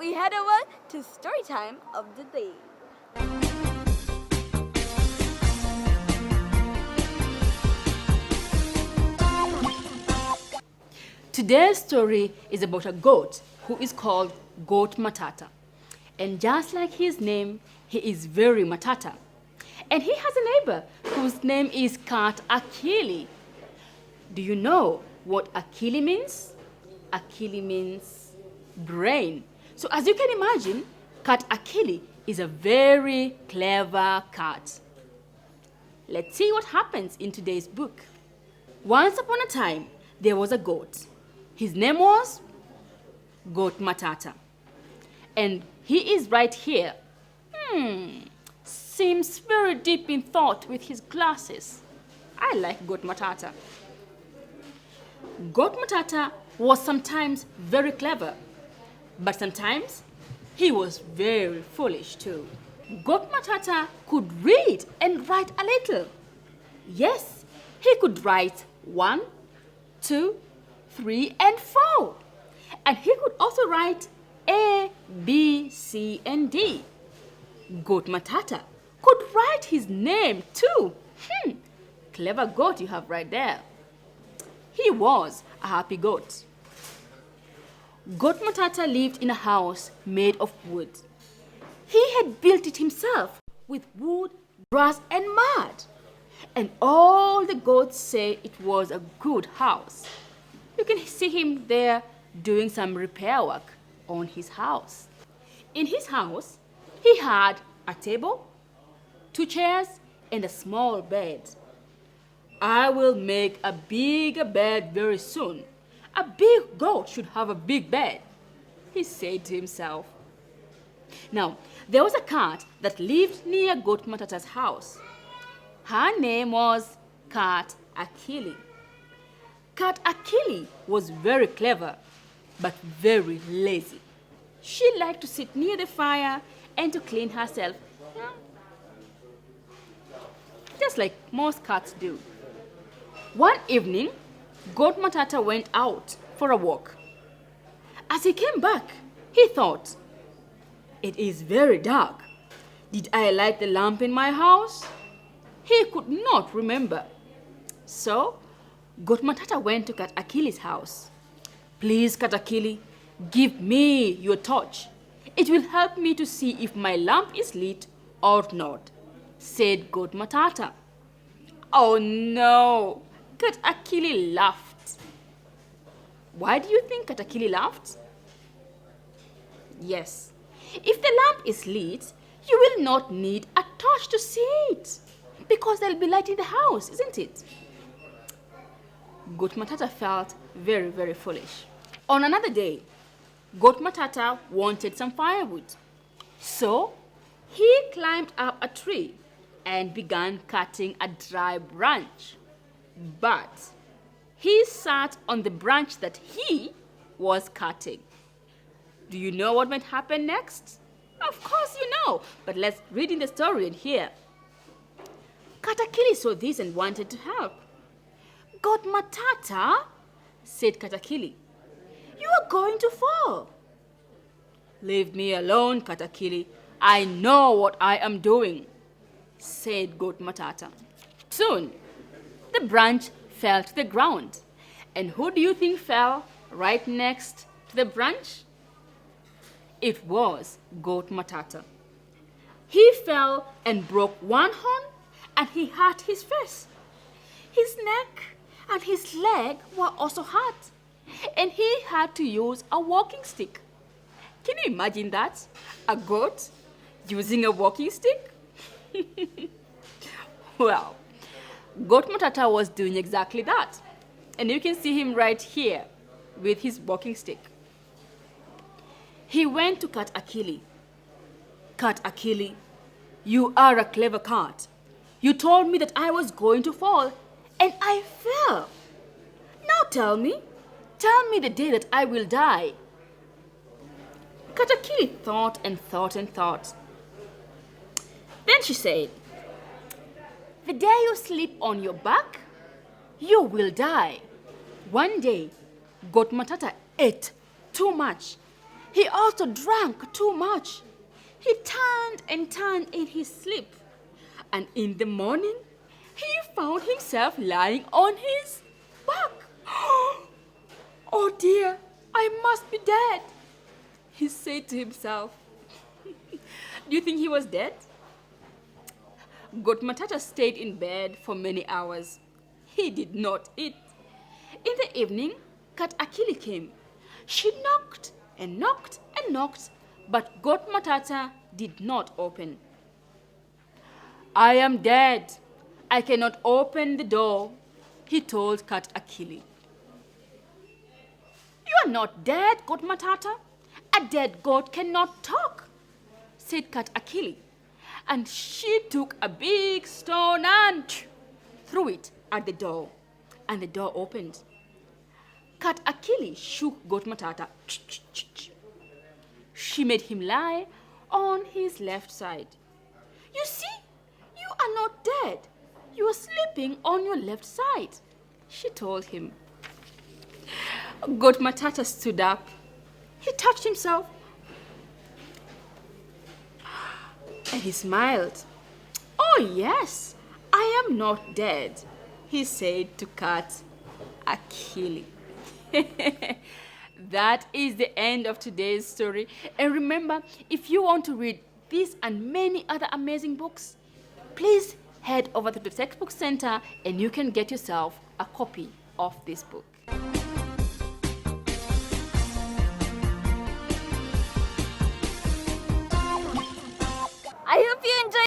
we head over to story time of the day. Today's story is about a goat who is called Goat Matata. And just like his name, he is very matata. And he has a neighbor whose name is Cat Akili. Do you know what Akili means? Akili means brain. So as you can imagine, Cat Akili is a very clever cat. Let's see what happens in today's book. Once upon a time, there was a goat. His name was Goat Matata. And he is right here. Seems very deep in thought with his glasses. I like Goat Matata. Goat Matata was sometimes very clever, but sometimes he was very foolish too. Goat Matata could read and write a little. Yes, he could write 1, 2, 3, and 4. And he could also write A, B, C, and D. Goat Matata could write his name too. Clever goat you have right there. He was a happy goat. Goat Matata lived in a house made of wood. He had built it himself with wood, grass, and mud. And all the goats say it was a good house. You can see him there doing some repair work on his house. In his house, he had a table, 2 chairs, and a small bed. I will make a bigger bed very soon. A big goat should have a big bed, he said to himself. Now, there was a cat that lived near Goat Matata's house. Her name was Cat Akili. Cat Akili was very clever, but very lazy. She liked to sit near the fire and to clean herself, just like most cats do. One evening, Goat Matata went out for a walk. As he came back, he thought, "It is very dark. Did I light the lamp in my house?" He could not remember. So, Goat Matata went to Cat Akili's house. "Please, Cat Akili, give me your torch. It will help me to see if my lamp is lit or not," said Goat Matata. Oh no! Cat Akili laughed. Why do you think Cat Akili laughed? Yes, if the lamp is lit, you will not need a torch to see it, because there'll be light in the house, isn't it? Goat Matata felt very, very foolish. On another day, Goat Matata wanted some firewood. So, he climbed up a tree and began cutting a dry branch. But he sat on the branch that he was cutting. Do you know what might happen next? Of course you know, but let's read in the story and hear. Cat Akili saw this and wanted to help. "Goat Matata," said Cat Akili, "you are going to fall." "Leave me alone, Cat Akili. I know what I am doing," said Goat Matata. Soon, the branch fell to the ground. And who do you think fell right next to the branch? It was Goat Matata. He fell and broke one horn, and he hurt his face. His neck and his leg were also hurt, and he had to use a walking stick. Can you imagine that? A goat using a walking stick? Well, Goat Matata was doing exactly that. And you can see him right here with his walking stick. He went to Cat Akili. "Cat Akili, you are a clever cat. You told me that I was going to fall, and I fell. Now tell me the day that I will die." Cat Akili thought and thought and thought. Then she said, "The day you sleep on your back, you will die." One day, Goat Matata ate too much, He also drank too much. He turned and turned in his sleep. And in the morning, he found himself lying on his back. Oh dear, I must be dead, he said to himself. Do you think he was dead? Goat Matata stayed in bed for many hours. He did not eat. In the evening, Cat Akili came. She knocked and knocked and knocked, but Goat Matata did not open. I am dead. I cannot open the door, he told Cat Akili. You are not dead, Goat Matata. A dead goat cannot talk, said Cat Akili. And she took a big stone and threw it at the door, and the door opened. Cat Akili shook Goat Matata. She made him lie on his left side. You see, you are not dead. You are sleeping on your left side, she told him. Goat Matata stood up. He touched himself and he smiled. Oh yes, I am not dead, he said to Cat Akili. That is the end of today's story. And remember, if you want to read this and many other amazing books, please head over to the Textbook Center and you can get yourself a copy of this book.